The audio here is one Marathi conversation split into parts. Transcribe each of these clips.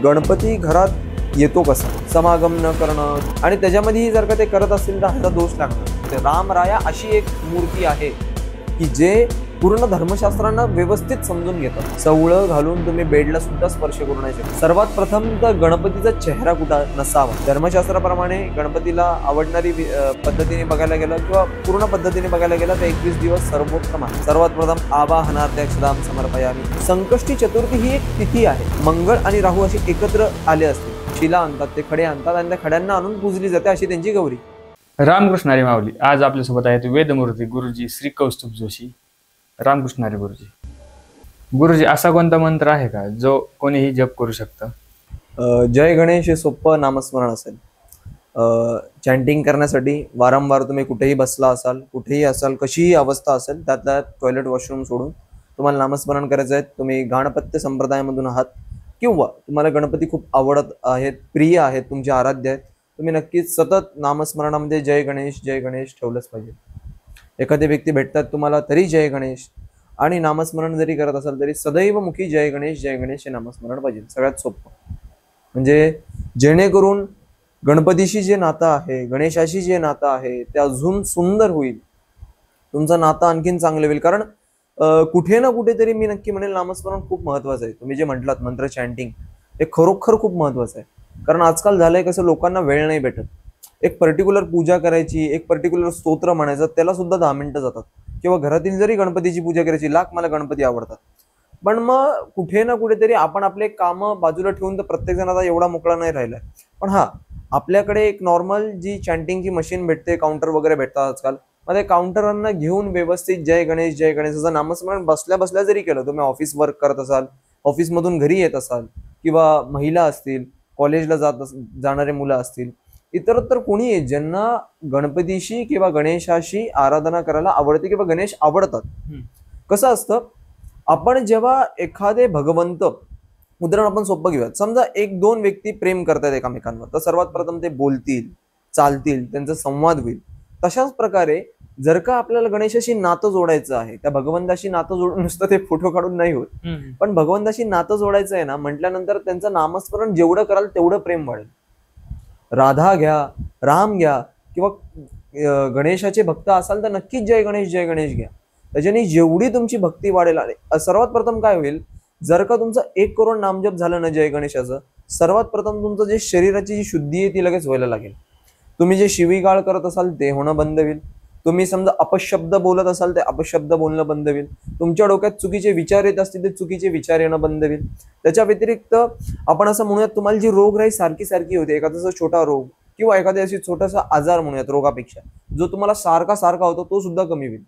गणपती घरात येतो कसा, समागम न करणं आणि त्याच्यामध्येही जर का ते करत असतील तर ह्याचा दोष लागणार. रामराया अशी एक मूर्ती आहे की जे पूर्ण धर्मशास्त्रांना व्यवस्थित समजून घेतात. सवळं घालून तुम्ही बेडला सुद्धा स्पर्श करू नाही शकत. सर्वात प्रथम तर गणपतीचा चेहरा कुठं नसावा. धर्मशास्त्राप्रमाणे गणपतीला आवडणारी पद्धतीने बघायला गेलं किंवा पूर्ण पद्धतीने बघायला गेलं तर 21 दिवस सर्वोत्तम आहे. सर्वात प्रथम आवाहनार्थ्यक्षदाम समर्पयामी. संकष्टी चतुर्थी ही एक तिथी आहे. मंगळ आणि राहू असे एकत्र आले असते. शिला आणतात, ते खडे आणतात आणि त्या खड्यांना आणून पूजली जाते, अशी त्यांची गौरी. रामकृष्ण हरी माऊली. आज आपल्यासोबत आहेत वेदमूर्ती गुरुजी श्री कौस्तुभ जोशी. रामकृष्ण हरी गुरुजी. गुरुजी, असा कोणता मंत्र आहे का जो कोणीही जप करू शकतं? जय गणेश हे सोपं नामस्मरण असेल. चॅन्टिंग करण्यासाठी वारंवार तुम्ही कुठेही बसला असाल, कुठेही असाल, कशीही अवस्था असेल, त्यातल्या टॉयलेट वॉशरूम सोडून तुम्हाला नामस्मरण करायचं आहे. तुम्ही गाणपत्य संप्रदायामधून आहात किंवा तुम्हाला गणपती खूप आवडत आहेत, प्रिय आहेत, तुमचे आराध्य आहेत, तुम्ही नक्कीच सतत नामस्मरणामध्ये जय गणेश ठेवलंच पाहिजे. एखादी व्यक्ती भेटतात तुम्हाला तरी जय गणेश, आणि नामस्मरण जरी करत असाल तरी सदैव मुखी जय गणेश हे नामस्मरण पाहिजे. सगळ्यात सोपं म्हणजे जेणेकरून गणपतीशी जे नातं आहे, गणेशाशी जे नातं आहे ते अजून सुंदर होईल, तुमचं नातं आणखीन चांगलं होईल. कारण कुठे ना कुठेतरी मी नक्की म्हणेल नामस्मरण खूप महत्वाचं आहे. तुम्ही जे म्हटलात मंत्र चॅन्टिंग, हे खरोखर खूप महत्वाचं आहे. कारण आजकाल झालंय कसं, लोकांना वेळ नाही भेटत. एक पर्टिक्युलर पूजा करायची, एक पर्टिक्युलर स्तोत्र म्हणायचं, त्याला सुद्धा 10 मिनिटं जातात. किंवा घरातील जरी गणपतीची पूजा करायची, मला गणपती आवडतात, पण मग कुठे ना कुठेतरी आपण आपले कामं बाजूला ठेवून तर प्रत्येक जण आता एवढा मोकळा नाही राहिलाय. पण हा, आपल्याकडे एक नॉर्मल जी चॅन्टिंगची मशीन भेटते, काउंटर वगैरे भेटतात आजकाल, मग काउंटरांना घेऊन व्यवस्थित जय गणेश असं नामस्मरण बसल्या बसल्या जरी केलं, तुम्ही ऑफिस वर्क करत असाल, ऑफिसमधून घरी येत असाल, किंवा महिला असतील, कॉलेजला जाणारे मुलं असतील, इतरत्र कोणी ज्यांना गणपतीशी किंवा गणेशाशी आराधना करायला आवडते किंवा गणेश आवडतात. कसं असतं, आपण जेव्हा एखादे भगवंत, उदाहरण आपण सोपं घेऊयात, समजा 1-2 व्यक्ती प्रेम करतात एकमेकांवर, तर सर्वात प्रथम ते बोलतील, चालतील, त्यांचा संवाद होईल. तशाच प्रकारे जर का आपल्याला गणेशाशी नातं जोडायचं आहे, त्या भगवंताशी नातं जोडून नुसतं ते फोटो काढून नाही होत, पण भगवंताशी नातं जोडायचं आहे ना म्हटल्यानंतर त्यांचं नामस्मरण जेवढं कराल तेवढं प्रेम वाढेल. राधा घ्या, राम घ्या, किंवा गणेशाचे भक्त असाल तर नक्कीच जय गणेश घ्या. त्याच्याने जेवढी तुमची भक्ती वाढेल. सर्वात प्रथम काय होईल, जर का तुमचं 1 करोड नामजप झालं ना जय गणेशाचं, सर्वात प्रथम तुमचं जे शरीराची जी शुद्धी आहे ती लगेच व्हायला लागेल. तुम्ही जे शिवीगाळ करत असाल ते होणं बंद होईल. तुम्ही समजा अपशब्द बोलत असाल ते अपशब्द बोलणं बंद होईल. तुमच्या डोक्यात चुकीचे विचार येत असतील ते चुकीचे विचार येणं बंद होईल. त्याच्या व्यतिरिक्त आपण असं म्हणूयात, तुम्हाला जी रोगराई सारखी होते, एखादा छोटा रोग किंवा एखादा अशी छोटासा आजार म्हणूयात, रोगापेक्षा जो तुम्हाला सारखा होतो तो सुद्धा कमी होईल.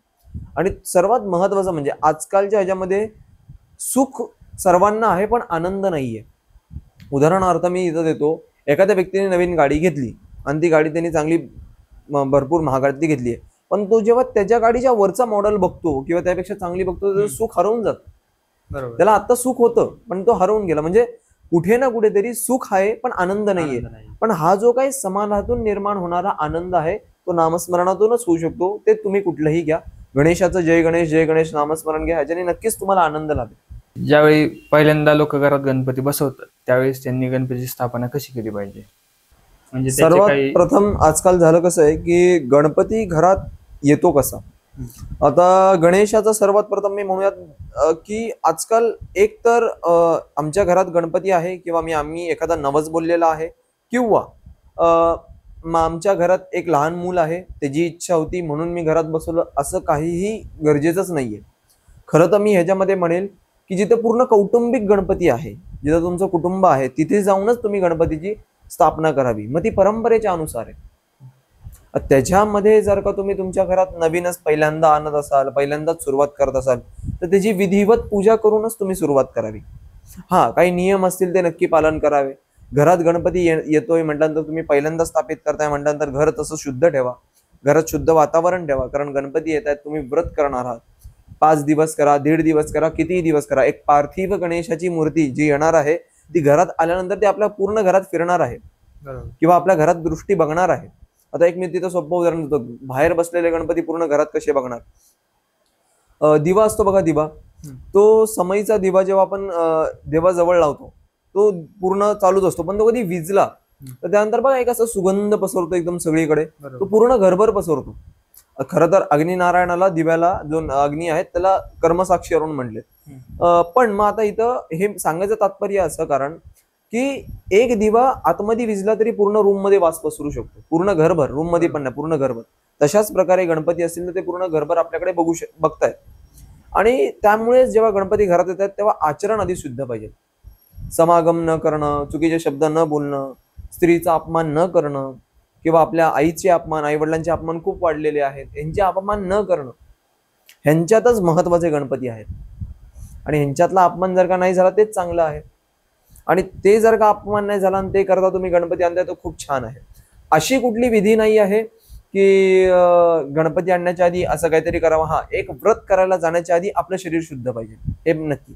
आणि सर्वात महत्वाचं म्हणजे आजकालच्या ह्याच्यामध्ये सुख सर्वांना आहे पण आनंद नाहीये. उदाहरणार्थ मी इथं देतो, एखाद्या व्यक्तीने नवीन गाडी घेतली आणि ती गाडी त्यांनी चांगली भरपूर महागातली घेतली आहे, पण तो जेव्हा त्याच्या गाडीच्या वरचा मॉडेल बघतो किंवा त्यापेक्षा चांगली बघतो, त्याचं सुख हरवून जातं. बरोबर, त्याला आता सुख होतं पण तो हरवून गेला. म्हणजे कुठे ना कुठेतरी सुख आहे पण आनंद नाहीये. पण हा जो काही समाधानातून निर्माण होणारा आनंद आहे तो नामस्मरणातूनच होऊ शकतो. ते तुम्ही कुठलंही घ्या, गणेशाचं जय गणेश नामस्मरण घ्या, ह्याच्याने नक्कीच तुम्हाला आनंद लाभेल. ज्यावेळी पहिल्यांदा लोक घरात गणपती बसवतात त्यावेळेस त्यांनी गणपतीची स्थापना कशी केली पाहिजे? म्हणजे सर्वात प्रथम आजकाल झालं कसं आहे की गणपती घरात येतो कसा. आता गणेशाचा सर्वात प्रथम मी म्हणूयात की आजकाल एक तर आमच्या घरात गणपती आहे किंवा आम्ही एखादा नवस बोललेला आहे, किंवा आमच्या घरात एक लहान मूल आहे, त्याची इच्छा होती म्हणून मी घरात बसवलं, असं काहीही गरजेचंच नाहीये. खरं तर मी ह्याच्यामध्ये म्हणेल की जिथे पूर्ण कौटुंबिक गणपती आहे, जिथं तुमचं कुटुंब आहे, तिथे जाऊनच तुम्ही गणपतीची स्थापना करावी. मग ती परंपरेच्या अनुसार आहे. त्याच्यामध्ये जर का तुम्ही तुमच्या घरात नवीनच पहिल्यांदा आणत असाल, पहिल्यांदाच सुरुवात करत असाल, तर त्याची विधिवत पूजा करूनच तुम्ही सुरुवात करावी. हा, काही नियम असतील ते नक्की पालन करावे. घरात गणपती येतोय म्हटल्यानंतर, तुम्ही पहिल्यांदा स्थापित करताय म्हटल्यानंतर घर तसं शुद्ध ठेवा, घरात शुद्ध वातावरण ठेवा. कारण गणपती येत आहेत, तुम्ही व्रत करणार आहात. 5 दिवस करा, 1.5 दिवस करा, कितीही दिवस करा. एक पार्थिव गणेशाची मूर्ती जी येणार आहे ती घरात आल्यानंतर ती आपल्या पूर्ण घरात फिरणार आहे किंवा आपल्या घरात दृष्टी बघणार आहे. आता एक मी तिथं सोपं उदाहरण देतो. बाहेर बसलेले गणपती पूर्ण घरात कसे बघणार? दिवा असतो बघा, दिवा, तो समईचा दिवा जेव्हा आपण देवाजवळ लावतो तो पूर्ण चालूच असतो, पण तो कधी विजला तर त्यानंतर बघा एक असं सुगंध पसरतो एकदम सगळीकडे, तो पूर्ण घरभर पसरतो. खरं तर अग्निनारायणाला दिव्याला जो अग्नी आहेत त्याला कर्मसाक्षी अरुण म्हटले. पण मग आता इथं हे सांगायचं तात्पर्य असं कारण की एक दिवा आतमध्ये विजला तरी पूर्ण रूम मध्ये वास पसरू शकतो, पूर्ण घरभर, रूम मध्ये पण नाही, पूर्ण घरभर. तशाच प्रकारे गणपती असतील तर ते पूर्ण घरभर आपल्याकडे बघतायत. आणि त्यामुळे जेव्हा गणपती घरात येतात तेव्हा आचरण आधी शुद्ध पाहिजे. समागम न करणं, चुकीचे शब्द न बोलणं, स्त्रीचा अपमान न करणं, किंवा आपल्या आईचे अपमान, आई वडिलांचे अपमान खूप वाढलेले आहेत, यांचे अपमान न करणं, ह्यांच्यातच महत्वाचे गणपती आहेत. आणि ह्यांच्यातला अपमान जर का नाही झाला तेच चांगलं आहे. आणि ते जर का अपमान नाही झाला आणि ते करता तुम्ही गणपती आणताय तर खूप छान आहे. अशी कुठली विधी नाही आहे की गणपती आणण्याच्या आधी असं काहीतरी करावं. हा, एक व्रत करायला जाण्याच्या आधी आपलं शरीर शुद्ध पाहिजे, हे नक्की.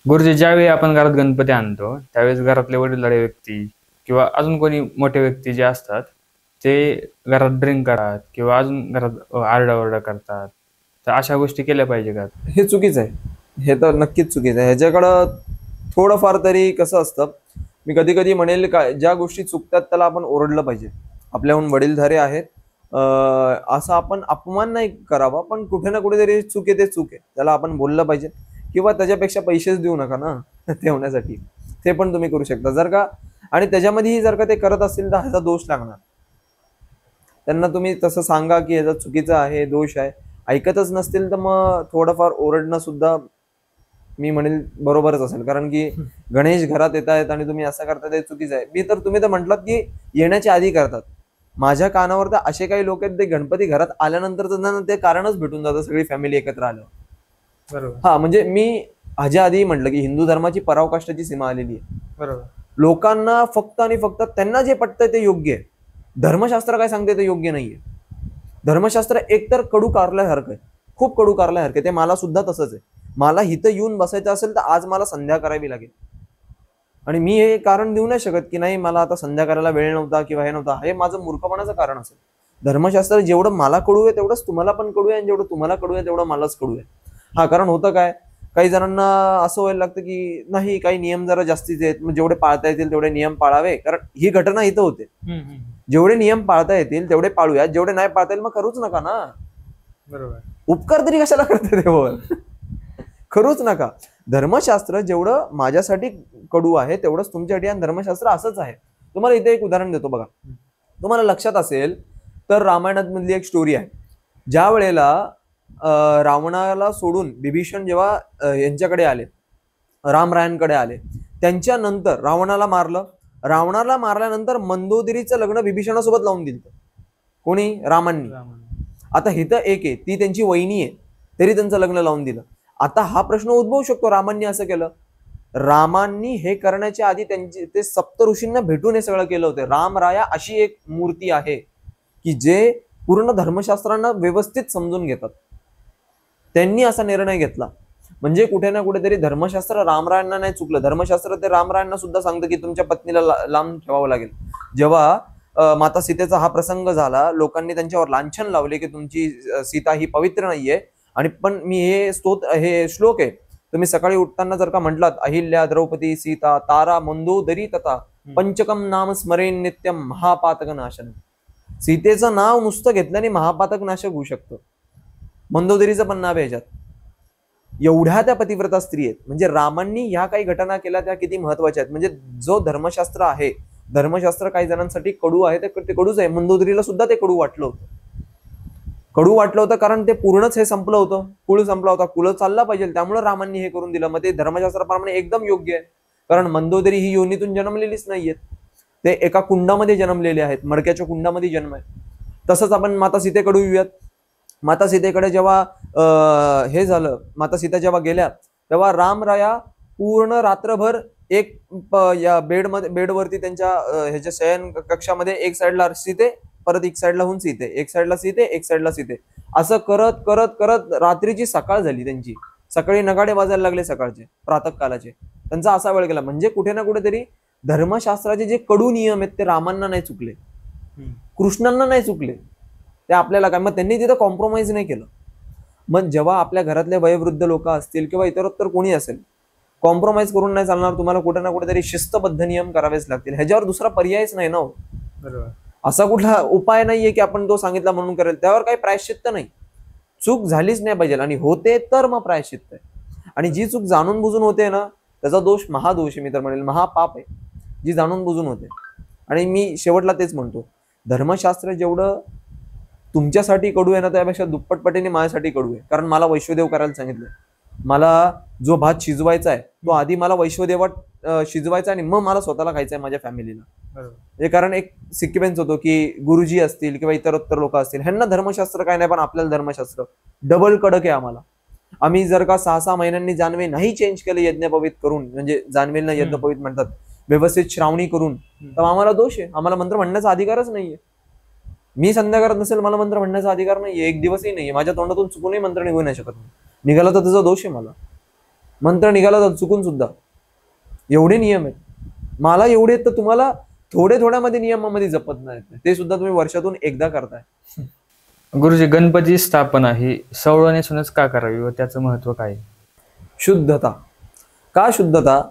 गुरुजी, ज्यावेळी आपण घरात गणपती आणतो त्यावेळेस घरातले वडीलधारे व्यक्ती किंवा अजून कोणी मोठे व्यक्ती जे असतात ते घरात ड्रिंक करतात किंवा अजून घरात आरडाओरडा करतात, तर अशा गोष्टी केल्या पाहिजे का? हे चुकीचं आहे, हे तर नक्कीच चुकीचं आहे. ह्याच्याकडं थोडंफार तरी कसं असतं, मी कधी कधी म्हणेल का ज्या गोष्टी चुकतात त्याला आपण ओरडलं पाहिजे. आपल्याहून वडीलधारे आहेत असा आपण अपमान नाही करावा, पण कुठे ना कुठेतरी चूक आहे ते चूक आहे, त्याला आपण बोललं पाहिजे. किंवा त्याच्यापेक्षा पैसेच देऊ नका ना ते होण्यासाठी, ते पण तुम्ही करू शकता जर का. आणि त्याच्यामध्येही जर का ते करत असतील तर ह्याचा दोष लागणार. त्यांना तुम्ही तसं सांगा की ह्याचा चुकीचं आहे, दोष आहे. ऐकतच नसतील तर मग थोडंफार ओरडणं सुद्धा मी म्हणेल बरोबरच असेल. कारण की गणेश घरात येत आहेत आणि तुम्ही असं करता ते चुकीचं आहे. तुम्ही तर म्हटलात की येण्याच्या आधी करतात. माझ्या कानावर तर असे काही लोक आहेत ते गणपती घरात आल्यानंतर त्यांना ते कारणच भेटून जातं, सगळी फॅमिली एकत्र आल्यावर. बरोबर. हा, म्हणजे मी ह्याच्या आधी म्हटलं की हिंदू धर्माची परावकाष्ठाची सीमा आलेली आहे. बरोबर. लोकांना फक्त आणि फक्त त्यांना जे पटतंय ते योग्य आहे. धर्मशास्त्र काय सांगते ते योग्य नाहीये. धर्मशास्त्र एकतर कडू कारल्यासारखं आहे, खूप कडू कारल्यासारखं आहे. ते मला सुद्धा तसंच आहे. मला इथं येऊन बसायचं असेल तर आज मला संध्या करावी लागेल. आणि मी हे कारण देऊ नाही शकत की नाही मला आता संध्या करायला वेळ नव्हता किंवा हे नव्हता, हे माझं मूर्खपणाचं कारण असेल. धर्मशास्त्र जेवढं मला कडू आहे तेवढंच तुम्हाला पण कडू आहे, आणि जेवढं तुम्हाला कडू आहे तेवढं मलाच कडू आहे. हा, कारण होतं काय, काही जणांना असं व्हायला लागतं की नाही काही नियम जरा जास्तीचे आहेत, मग जेवढे पाळता येतील तेवढे नियम पाळावे. कारण ही घटना इथं होते, जेवढे नियम पाळता येतील तेवढे पाळूया, जेवढे नाही पाळता येईल मग करूच नका ना. बरोबर. उपकार तरी कशाला करते देवावर, करूच नका. धर्मशास्त्र जेवढं माझ्यासाठी कडू आहे तेवढंच तुमच्यासाठी, आणि धर्मशास्त्र असंच आहे. तुम्हाला इथे एक उदाहरण देतो बघा. तुम्हाला लक्षात असेल तर रामायणात मधली एक स्टोरी आहे. ज्या वेळेला रावणाला सोडून विभीषण जेव्हा यांच्याकडे आले, रामरायांकडे आले, त्यांच्यानंतर रावणाला मारलं. रावणाला मारल्यानंतर मंदोदरीचं लग्न विभीषणासोबत लावून दिलं. कोणी? रामांनी. आता हिथं एक आहे, ती त्यांची वहिनी आहे, तरी त्यांचं लग्न लावून दिलं. आता हा प्रश्न उद्भवू शकतो, रामांनी असं केलं. रामांनी हे करण्याच्या आधी ते सप्त ऋषींना भेटून हे सगळं केलं होतं. रामराया अशी एक मूर्ती आहे की जे पूर्ण धर्मशास्त्रांना व्यवस्थित समजून घेतात. त्यांनी असा निर्णय घेतला म्हणजे कुठे ना कुठेतरी धर्मशास्त्र रामरायांना नाही चुकलं. धर्मशास्त्र ते रामरायांना सुद्धा सांगतं की तुमच्या पत्नीला लांब ठेवावं लागेल. जेव्हा माता सीतेचा हा प्रसंग झाला, लोकांनी त्यांच्यावर लांछन लावले की तुमची सीता ही पवित्र नाहीये. आणि पण मी हे श्लोक आहे, तुम्ही सकाळी उठताना जर का म्हटलात अहिल्या द्रौपदी सीता तारा मंदोदरी तथा पंचकम नाम स्मरेन नित्यम महापातक नाशन. सीतेचं नाव नुसतं घेतल्याने महापातक नाशक होऊ शकतं. मंदोदरीचं पण नाव आहे ह्याच्यात. एवढ्या त्या पतिव्रता स्त्री आहेत. म्हणजे रामांनी ह्या काही घटना केल्या त्या किती महत्वाच्या आहेत. म्हणजे जो धर्मशास्त्र आहे, धर्मशास्त्र काही जणांसाठी कडू आहे, ते कडूच आहे. मंदोदरीला सुद्धा ते कडू वाटलं होतं. कडू वाटलं होतं कारण ते पूर्णच हे संपलं होतं, कुळ संपला होता, कुळ चालला पाहिजे, त्यामुळे रामांनी हे करून दिलं. मग ते धर्मशास्त्राप्रमाणे एकदम योग्य आहे. कारण मंदोदरी ही योनीतून जन्मलेलीच नाहीयेत, ते एका कुंडामध्ये जन्मलेले आहेत, मडक्याच्या कुंडामध्ये जन्म आहे. तसंच आपण माता सीतेकडे येऊयात. माता सीतेकडे जेव्हा हे झालं, माता सीता जेव्हा गेल्या तेव्हा रामराया पूर्ण रात्रभर एक या बेडवरती त्यांच्या ह्याच्या शयन कक्षामध्ये एक साईडला सीते, परत एक साईडला होऊन सीते, एक साईडला सीते, एक साईडला सीते, असं करत करत करत रात्रीची सकाळ झाली त्यांची. सकाळी नगाडे वाजायला लागले सकाळचे, प्रातःकालाचे. त्यांचा असा वेळ गेला. म्हणजे कुठे ना कुठेतरी धर्मशास्त्राचे जे कडू नियम आहेत ते रामांना नाही चुकले, कृष्णांना नाही चुकले, ते आपल्याला काय. मग त्यांनी तिथं कॉम्प्रोमाइज नाही केलं. मग जेव्हा आपल्या घरातले वयोवृद्ध लोक असतील किंवा इतरोत्तर कोणी असेल, कॉम्प्रोमाइज करून नाही चालणार, तुम्हाला कुठे ना कुठेतरी शिस्तबद्ध नियम करावेच लागतील, ह्याच्यावर दुसरा पर्यायच नाही ना हो. बरोबर. असा कुठला उपाय नाहीये की आपण तो सांगितला म्हणून करेल, त्यावर काही प्रायश्चित्त नाही. चूक झालीच नाही पाहिजे, आणि होते तर मग प्रायश्चित्त आहे. आणि जी चूक जाणून बुजून होते ना, त्याचा दोष महादोष आहे, मी तर म्हणेल महापाप आहे, जी जाणून बुजून होते. आणि मी शेवटला तेच म्हणतो, धर्मशास्त्र जेवढं तुमच्यासाठी कडू आहे ना, त्यापेक्षा दुप्पटपटीने माझ्यासाठी कडू आहे. कारण मला वैश्वदेव करायला सांगितलंय. मला जो भात शिजवायचा आहे तो आधी मला वैश्वदेवात शिजवायचा, आणि मग मला स्वतःला खायचा आहे, माझ्या फॅमिलीला. बरोबर. कारण एक सिक्वेन्स होतो की गुरुजी असतील किंवा इतरोत्तर लोक असतील, ह्यांना धर्मशास्त्र काय नाही, पण आपल्याला धर्मशास्त्र डबल कडक आहे आम्हाला. आम्ही जर का 6-6 महिन्यांनी जानवे नाही चेंज केले यज्ञपवित करून, म्हणजे जानवेलना यज्ञपवित म्हणतात, व्यवस्थित श्रावणी करून, तर आम्हाला दोष आहे, आम्हाला मंत्र म्हणण्याचा अधिकारच नाहीये. मी संध्या करत नसेल, मला मंत्र म्हणण्याचा अधिकार नाहीये, एक दिवसही नाहीये. माझ्या तोंडातून चुकूनही मंत्र निघू नाही शकत. निघाला तर त्याचा दोष आहे, मला मंत्र निघाला तर चुकून सुद्धा. एवढे नियम आहेत मला, एवढे आहेत तर तुम्हाला थोड्यामध्ये नियमामध्ये जपत नाही, ते सुद्धा तुम्ही वर्षातून एकदा करताय. गुरुजी, गणपती स्थापना ही सवळनेसूनच का करावी व त्याचं महत्व काय? शुद्धता. का शुद्धता?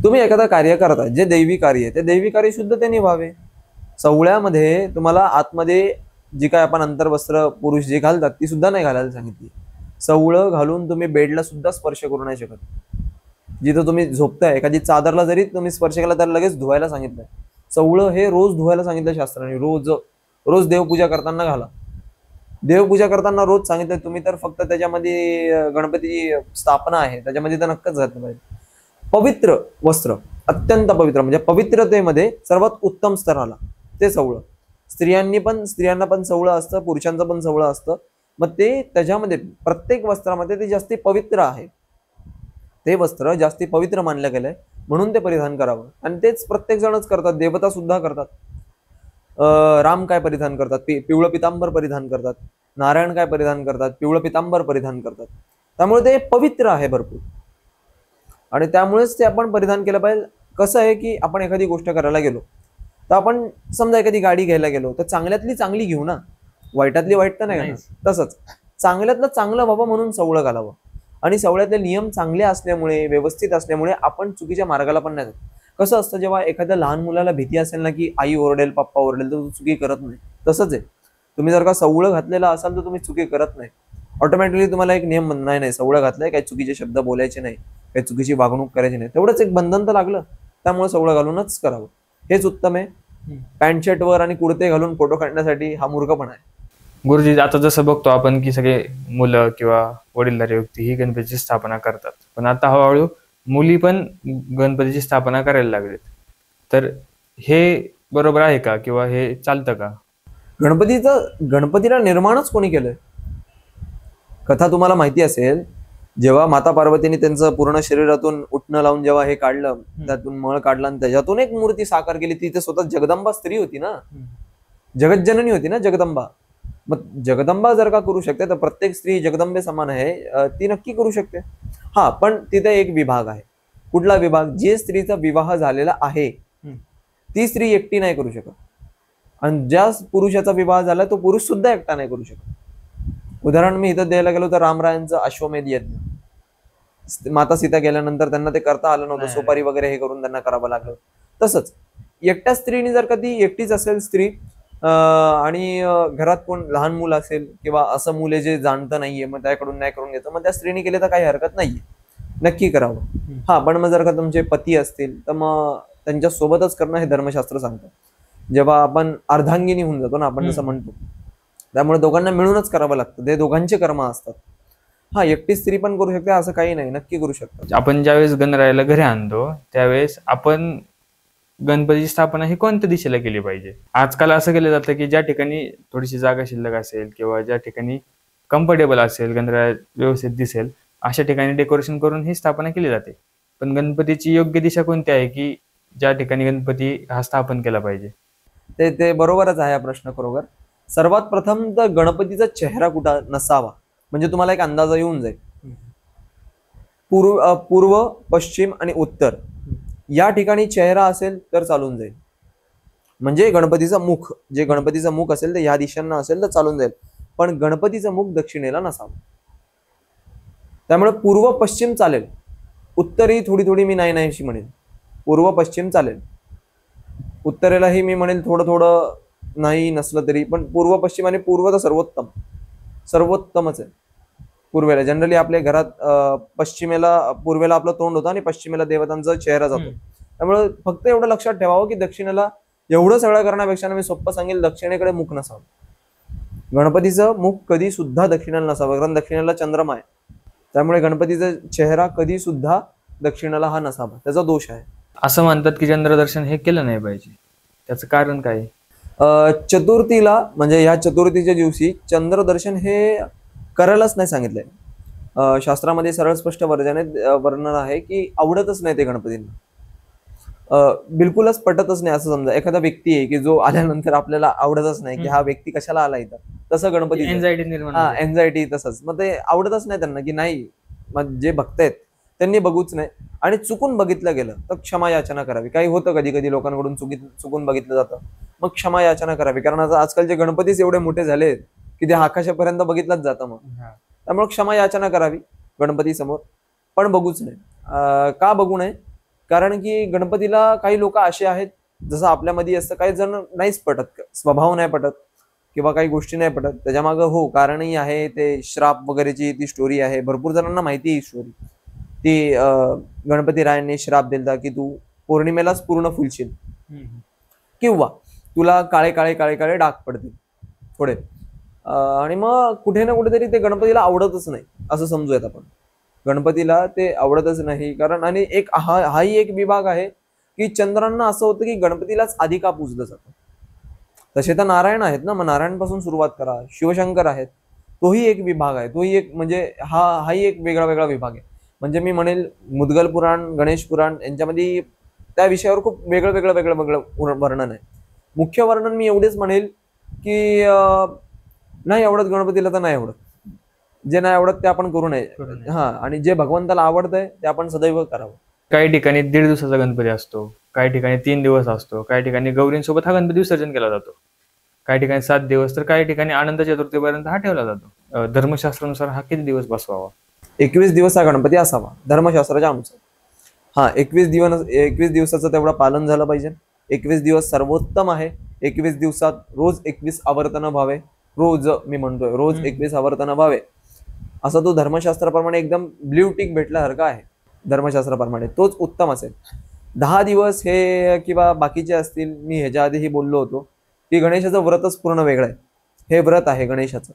तुम्ही एखादा कार्य करताय, जे दैवी कार्य आहे, ते दैवी कार्य शुद्धतेने व्हावे. सवळ्यामध्ये तुम्हाला आतमध्ये जी काय आपण अंतर्वस्त्र पुरुष जे घालतात ती सुद्धा नाही घालायला सांगितली. सवळं घालून तुम्ही बेडला सुद्धा स्पर्श करू नाही शकत. जिथं तुम्ही झोपताय एखादी चादरला जरी तुम्ही स्पर्श केला तर लगेच धुवायला सांगितलंय. सवळं हे रोज धुवायला सांगितलं शास्त्राने. रोज देवपूजा करताना घाला. देवपूजा करताना रोज सांगितलं. तुम्ही तर फक्त त्याच्यामध्ये गणपती स्थापना आहे त्याच्यामध्ये तर नक्कीच घातलं पाहिजे. पवित्र वस्त्र, अत्यंत पवित्र, म्हणजे पवित्रतेमध्ये सर्वात उत्तम स्तराला ते सवळं. स्त्रियांना पण सवळं असतं, पुरुषांचं पण सवळं असतं. मग ते त्याच्यामध्ये प्रत्येक वस्त्रामध्ये ते जास्ती पवित्र आहे. ते वस्त्र जास्ती पवित्र मानलं गेलंय म्हणून ते परिधान करावं. आणि तेच प्रत्येक जणच करतात, देवता सुद्धा करतात. राम काय परिधान करतात? पिवळं पितांबर परिधान करतात. नारायण काय परिधान करतात? पिवळं पितांबर परिधान करतात. त्यामुळे ते पवित्र आहे भरपूर, आणि त्यामुळेच ते आपण परिधान केलं पाहिजे. कसं आहे की आपण एखादी गोष्ट करायला गेलो तर आपण समजा एखादी गाडी घ्यायला गेलो तर चांगल्यातली चांगली घेऊ ना, वाईटातली वाईट तर नाही. तसंच चांगल्यातलं चांगलं व्हावं म्हणून सवळं घालावं. आणि सवळ्यातले नियम चांगले असल्यामुळे, व्यवस्थित असल्यामुळे आपण चुकीच्या मार्गाला पण नाही जात. कसं असतं, जेव्हा एखाद्या लहान मुलाला भीती असेल ना की आई ओरडेल, पप्पा ओरडेल, तर तो चुकी करत नाही. तसंच आहे, तुम्ही जर का सवळं घातलेलं असाल तर तुम्ही चुकी करत नाही. ऑटोमॅटिकली तुम्हाला एक नियम नाही सवळं घातलंय, काही चुकीचे शब्द बोलायचे नाही, काही चुकीची वागणूक करायची नाही, तेवढंच एक बंधन तर लागलं. त्यामुळे सवळं घालूनच करावं, हेच उत्तम आहे. पॅन्ट शर्ट वर आणि कुर्ते घालून फोटो काढण्यासाठी हा मूर्खपणा आहे. गुरुजी, आता जसं बघतो आपण की सगळे मुलं किंवा वडीलधारी व्यक्ती ही गणपतीची स्थापना करतात, पण आता हळूहळू मुली पण गणपतीची स्थापना करायला लागलेत. तर हे बरोबर आहे का, किंवा हे चालतं का? गणपतीला निर्माणच कोणी केलंय? कथा तुम्हाला माहिती असेल, जेव्हा माता पार्वतीने त्यांचं पूर्ण शरीरातून उठणं लावून जेव्हा हे काढलं, त्यातून मळ काढला आणि त्याच्यातून एक मूर्ती साकार केली, ती स्वतः जगदंबा स्त्री होती ना, जगज्जननी होती ना जगदंबा. मग जगदंबा जर का करू शकते तर प्रत्येक स्त्री जगदंबे समान आहे, ती नक्की करू शकते. हा, पण तिथे एक विभाग आहे. कुठला विभाग? जे स्त्रीचा विवाह झालेला आहे ती स्त्री एकटी नाही करू शकत, आणि ज्या पुरुषाचा विवाह झाला तो पुरुष सुद्धा एकटा नाही करू शकत. उदाहरण मी इथं द्यायला गेलो तर रामरायांचं अश्वमेध यज्ञ, माता सीता गेल्यानंतर त्यांना ते करता आलं नव्हतं, सुपारी वगैरे हे करून त्यांना करावं लागलं. तसंच एकट्या स्त्रीने जर का ती एकटीच असेल स्त्री, आणि घरात कोण लहान मुलं असेल किंवा असं मुले जे जाणतं नाहीये, मग त्याकडून नाही करून घेतो, मग त्या स्त्रीने केले तर काही हरकत नाहीये, नक्की करावं. हा, पण मग जर का तुमचे पती असतील तर मग त्यांच्या सोबतच करणं हे धर्मशास्त्र सांगतं. जेव्हा आपण अर्धांगिनी होऊन जातो ना, आपण जसं म्हणतो, त्यामुळे दोघांना मिळूनच करावं लागतं, ते दोघांचे कर्म असतात. हा, एकटी स्त्री पण करू शकते असं काही नाही, नक्की करू शकतात. आपण ज्यावेळेस गणरायाला घरी आणतो त्यावेळेस आपण गणपतीची स्थापना ही कोणत्या दिशेला केली पाहिजे? आजकाल असं केलं जातं की ज्या ठिकाणी थोडीशी जागा शिल्लक असेल किंवा ज्या ठिकाणी कम्फर्टेबल असेल, गणराया व्यवस्थित दिसेल, अशा ठिकाणी डेकोरेशन करून ही स्थापना केली जाते. पण गणपतीची योग्य दिशा कोणती आहे की ज्या ठिकाणी गणपती हा स्थापन केला पाहिजे? ते बरोबरच आहे हा प्रश्न. बरोबर. सर्वात प्रथम तर गणपतीचा चेहरा कुठं नसावा, म्हणजे तुम्हाला एक अंदाजा येऊन जाईल. पूर्व, पश्चिम आणि उत्तर या ठिकाणी चेहरा असेल तर चालून जाईल. म्हणजे गणपतीचं मुख, जे गणपतीचं मुख असेल ते या दिशांना असेल तर चालून जाईल, पण गणपतीचं मुख दक्षिणेला नसावं. त्यामुळे पूर्व पश्चिम चालेल, उत्तरी थोडी थोडी मी नाही नाहीशी म्हणेल, पूर्व पश्चिम चालेल. उत्तरेलाही मी म्हणेल थोडं थोडं नाही नसलं तरी, पण पूर्व पश्चिम आणि पूर्व तर सर्वोत्तम, सर्वोत्तमच आहे. पूर्वेला जनरली आपल्या घरात पूर्वेला आपलं तोंड होतं आणि पश्चिमेला देवतांचा चेहरा जातो. त्यामुळे फक्त एवढं लक्षात ठेवावं की दक्षिणेला एवढं सगळं करण्यापेक्षा मी सोपं सांगेल, दक्षिणेकडे मुख नसावं. गणपतीचं मुख कधी सुद्धा दक्षिणेला नसावं, कारण दक्षिणेला चंद्रमा आहे. त्यामुळे गणपतीचा चेहरा कधी सुद्धा दक्षिणेला हा नसावा, त्याचा दोष आहे. असं म्हणतात की चंद्रदर्शन हे केलं नाही पाहिजे, त्याचं कारण काय आहे? चतुर्थीला म्हणजे या चतुर्थीच्या दिवशी चंद्रदर्शन हे करायलाच नाही सांगितलंय. शास्त्रामध्ये सरळ स्पष्ट वर्णन आहे की आवडतच नाही ते गणपतींना, बिलकुलच पटतच नाही. असं समजा एखादा व्यक्ती आहे की जो आल्यानंतर आपल्याला आवडतच नाही की हा व्यक्ती कशाला आला इथं, तसं गणपती एन्झायटी निर्माण हा एन्झायटी तसंच. मग ते आवडतच नाही त्यांना की नाही, मग जे भक्त आहेत त्यांनी बघूच नाही. आणि चुकून बघितलं गेलं तर क्षमा याचना करावी. काही होतं कधी कधी लोकांकडून चुकून बघितलं जातं, मग क्षमा याचना करावी. कारण आता आजकालचे गणपतीच एवढे मोठे झाले की ते आकाशापर्यंत बघितलंच जातं. मग त्यामुळे क्षमा याचना करावी गणपती समोर, पण बघूच नाही. का बघू नये? कारण की गणपतीला काही लोक असे आहेत, जसं आपल्यामध्ये असतं, काही जण नाहीच पटत, स्वभाव नाही पटत किंवा काही गोष्टी नाही पटत. त्याच्यामागं हो कारणही आहे, ते श्राप वगैरेची ती स्टोरी आहे. भरपूर जणांना माहिती आहे ही स्टोरी. ती गणपती रायांनी श्राप दिला की तू पौर्णिमेलाच पूर्ण फुलशील किंवा तुला काळे काळे काळे काळे डाग पडतील थोडे. आणि मग कुठे ना कुठेतरी ते गणपतीला आवडतच नाही असं समजूयात आपण. गणपतीला ते आवडतच नाही कारण, आणि एक हाही एक विभाग आहे की चंद्रांना असं होतं की गणपतीलाच आधी का पूजलं जातं. तसे तर नारायण आहेत ना, मग नारायण पासून सुरुवात करा. शिवशंकर आहेत, तोही एक विभाग आहे, तोही एक म्हणजे हाही एक वेगळा वेगळा विभाग आहे. म्हणजे मी म्हणेल मुद्गल पुराण, गणेश पुराण यांच्यामध्ये त्या विषयावर खूप वेगळं वेगळं वेगळं वेगळं वर्णन आहे. मुख्य वर्णन मी एवढेच म्हणेल की नाही आवडत गणपतीला तर नाही आवडत, जे नाही आवडत ते आपण करू नये. हा, आणि जे भगवंताला आवडतंय ते आपण सदैव करावं. काही ठिकाणी 1.5 दिवसाचा गणपती असतो, काही ठिकाणी 3 दिवस असतो, काही ठिकाणी गौरींसोबत हा गणपती विसर्जन केला जातो, काही ठिकाणी 7 दिवस, तर काही ठिकाणी अनंत चतुर्थीपर्यंत हा ठेवला जातो. धर्मशास्त्रानुसार हा किती दिवस बसवावा? 21 दिवस हा गणपती असावा धर्मशास्त्राच्या अनुसार. हा, 21 दिवसाचं तेवढं पालन झालं पाहिजे. 21 दिवस सर्वोत्तम आहे. 21 दिवसात रोज 21 आवर्तन व्हावे. रोज मी म्हणतोय रोज 21 आवर्तन व्हावे, असा तो धर्मशास्त्राप्रमाणे एकदम ब्ल्यू टिक भेटल्यासारखा आहे धर्मशास्त्राप्रमाणे, तोच उत्तम असेल. 10 दिवस हे किंवा बाकीचे असतील, मी ह्याच्या आधीही बोललो होतो की गणेशाचं व्रतच पूर्ण वेगळं आहे. हे व्रत आहे गणेशाचं.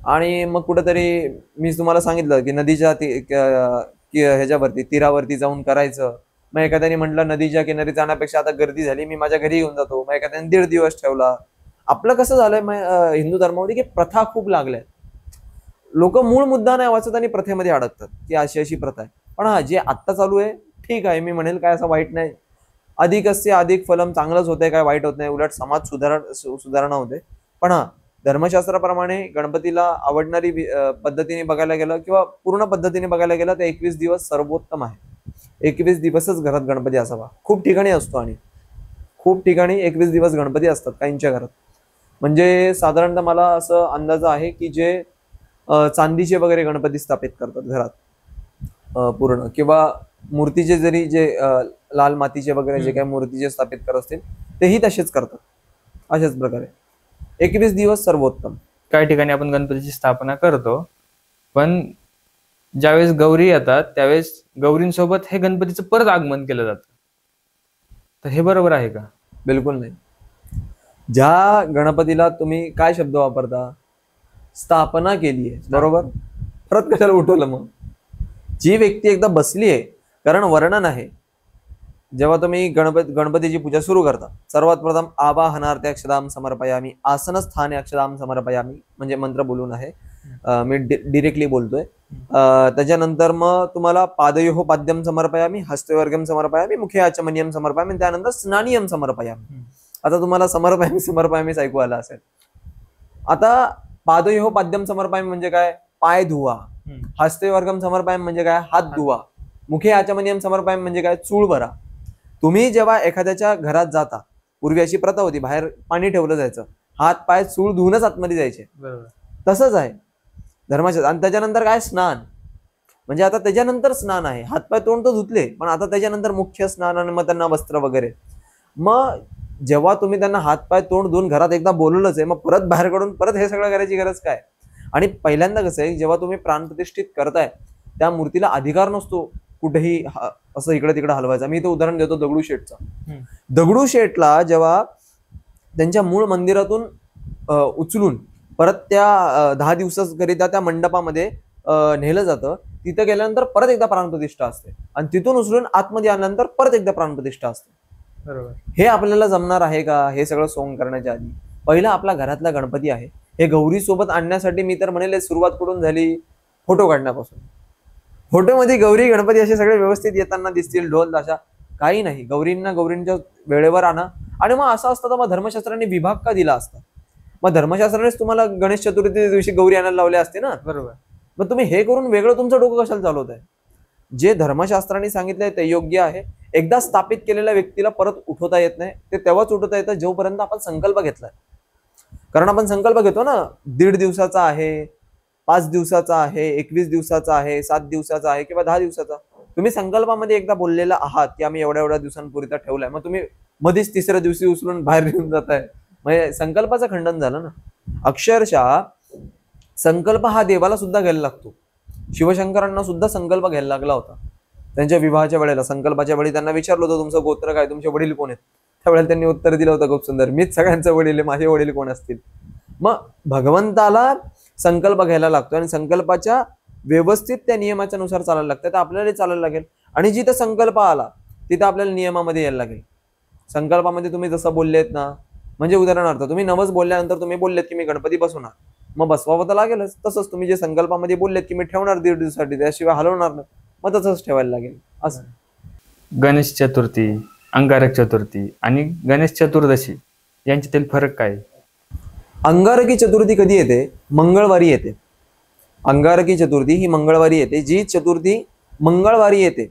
आणि मग कुठेतरी मी तुम्हाला सांगितलं की नदीच्या ह्याच्यावरती तीरावरती जाऊन करायचं. मग एखाद्याने म्हटलं नदीच्या किनारी जाण्यापेक्षा आता गर्दी झाली, मी माझ्या घरी येऊन जातो. मग एखाद्याने 1.5 दिवस ठेवला. आपलं कसं झालंय हिंदू धर्मामध्ये की प्रथा खूप लागल्या. लोक मूळ मुद्दा नाही वाचत आणि प्रथेमध्ये अडकतात की अशी अशी प्रथा आहे. पण हा, जे आत्ता चालू आहे ठीक आहे, मी म्हणेल काय असं वाईट नाही. अधिकस्य अधिक फलम, चांगलंच होतंय, काय वाईट होत नाही, उलट समाज सुधारणा होते. पण हा, धर्मशास्त्राप्रमाणे गणपतीला आवडणारी पद्धतीने बघायला गेलं किंवा पूर्ण पद्धतीने बघायला गेलं तर 21 दिवस सर्वोत्तम आहे. 21 दिवसच घरात गणपती असावा. खूप ठिकाणी असतो आणि खूप ठिकाणी 21 दिवस गणपती असतात काहींच्या घरात. म्हणजे साधारणतः मला असं अंदाज आहे की जे चांदीचे वगैरे गणपती स्थापित करतात घरात पूर्ण, किंवा मूर्तीचे जरी जे लाल मातीचे वगैरे जे काही मूर्तीचे स्थापित करत असतील तेही तसेच करतात. अशाच प्रकारे 21 दिवस सर्वोत्तम. काही ठिकाणी आपण गणपतीची स्थापना करतो, पण ज्यावेळेस गौरी येतात त्यावेळेस गौरींसोबत हे गणपतीचं परत आगमन केलं जातं. तर हे बरोबर आहे का? बिलकुल नाही. ज्या गणपतीला तुम्ही काय शब्द वापरता, स्थापना केली आहे, बरोबर, परत कशाला उठवलं? मग जी व्यक्ती एकदा बसली आहे, कारण वर्णन आहे, जेव्हा तुम्ही गणपतीची पूजा सुरू करता, सर्वात प्रथम आवाहनार्थे अक्षदाम समर्पयामी, आसनस्थाने अक्षदाम समर्पयामी, म्हणजे मंत्र बोलून आहे, मी डिरेक्टली बोलतोय. त्याच्यानंतर मग तुम्हाला पादयोः पाद्यम समर्पयामी, हस्तवर्गम समर्पयामी, मुखे आचमनीयम समर्पयामी, त्यानंतर स्नानियम समर्पयामी. आता तुम्हाला समर्पयामीच ऐकू आलं असेल. आता पादयोः पाद्यम समर्पयामी म्हणजे काय? पाय धुवा. हस्तवर्गम समर्पयामी म्हणजे काय? हात धुवा. मुखे आचमनीयम समर्पयामी म्हणजे काय? चूळ भरा. तुम्ही जेव्हा एखाद्याच्या घरात जाता, पूर्वी अशी प्रथा होती, बाहेर पाणी ठेवलं जायचं, हात पाय चूळ धुवूनच आतमध्ये जायचे. तसंच आहे धर्माशास्त्र. आणि त्याच्यानंतर काय? स्नान. म्हणजे आता त्याच्यानंतर स्नान आहे, हातपाय तोंड तर धुतले, पण आता त्याच्यानंतर मुख्य स्नान आणि मग त्यांना वस्त्र वगैरे. मग जेव्हा तुम्ही त्यांना हातपाय तोंड धुवून घरात एकदा बोलवलंच आहे, मग परत बाहेर काढून परत हे सगळं करायची गरज काय? आणि पहिल्यांदा कसं आहे, जेव्हा तुम्ही प्राणप्रतिष्ठित करताय त्या मूर्तीला अधिकार नसतो कुठेही असं इकडे तिकडे हलवायचा. मी इथे उदाहरण देतो दगडूशेठचं. दगडूशेठला जेव्हा त्यांच्या मूळ मंदिरातून उचलून परत त्या 10 दिवसाकरिता त्या मंडपामध्ये नेलं जातं, तिथं गेल्यानंतर परत एकदा प्राणप्रतिष्ठा असते आणि तिथून उचलून आतमध्ये आल्यानंतर परत एकदा प्राणप्रतिष्ठा असते. बरोबर. हे आपल्याला जमणार आहे का? हे सगळं सोंग करण्याच्या आधी पहिला आपला घरातला गणपती आहे, हे गौरी सोबत आणण्यासाठी मी तर म्हणेल सुरुवात कुठून झाली? फोटो काढण्यापासून. फोटोमध्ये गौरी गणपती असे सगळे व्यवस्थित येताना दिसतील, ढोल ताशा काही नाही. गौरींच्या वेळेवर आणा. आणि मग असं असतं तर मग धर्मशास्त्राने विभाग का दिला असता? मग धर्मशास्त्रानेच तुम्हाला गणेश चतुर्थी दिवशी गौरी आणायला लावले असते ना. बरोबर. मग तुम्ही हे करून वेगळं तुमचं डोकं कशाला चालवताय? जे धर्मशास्त्राने सांगितलंय ते योग्य आहे. एकदा स्थापित केलेल्या व्यक्तीला परत उठवता येत नाही. ते तेव्हाच उठवता येतं जोपर्यंत आपण संकल्प घेतलाय. कारण आपण संकल्प घेतो ना, 1.5 दिवसाचा आहे, 5 दिवसाचा आहे, 21 दिवसाचा आहे, 7 दिवसाचा आहे किंवा 10 दिवसाचा. तुम्ही संकल्पामध्ये एकदा बोललेला आहात की आम्ही एवढ्या एवढ्या दिवसांपुरता ठेवलाय, मग तुम्ही मध्येच 3ऱ्या दिवशी उचलून बाहेर घेऊन जाताय, म्हणजे संकल्पाचं खंडन झालं ना. अक्षरशः संकल्प हा देवाला सुद्धा घ्यायला लागतो. शिवशंकरांना सुद्धा संकल्प घ्यायला लागला होता. त्यांच्या विवाहाच्या वेळेला संकल्पाच्या वेळी त्यांना विचारलं होतं तुमचं गोत्र काय, तुमचे वडील कोण आहेत? त्यावेळेला त्यांनी उत्तर दिलं होतं खूप सुंदर, मीच सगळ्यांचं वडील आहे, माझे वडील कोण असतील? मग भगवंताला संकल्प घ्यायला लागतो आणि संकल्पाच्या व्यवस्थित त्या नियमाच्या नुसार चालायला लागतं. तर आपल्याला चालायला लागेल. आणि जिथं संकल्प आला तिथं आपल्याला नियमामध्ये यायला लागेल. संकल्पामध्ये तुम्ही जसं बोललेत ना, म्हणजे उदाहरणार्थ तुम्ही नवस बोलल्यानंतर तुम्ही बोललेत की मी गणपती बसवणार, मग बसवावं तर लागेलच. तसंच तुम्ही जे संकल्पामध्ये बोललेत की मी ठेवणार 1.5 दिवसासाठी, त्याशिवाय हलवणार नाही, मग तसंच ठेवायला लागेल. असं गणेश चतुर्थी, अंगारक चतुर्थी आणि गणेश चतुर्दशी यांच्यातील फरक काय? अंगारकी चतुर्थी कधी येते? मंगळवारी येते. अंगारकी चतुर्थी ही मंगळवारी येते. जी चतुर्थी मंगळवारी येते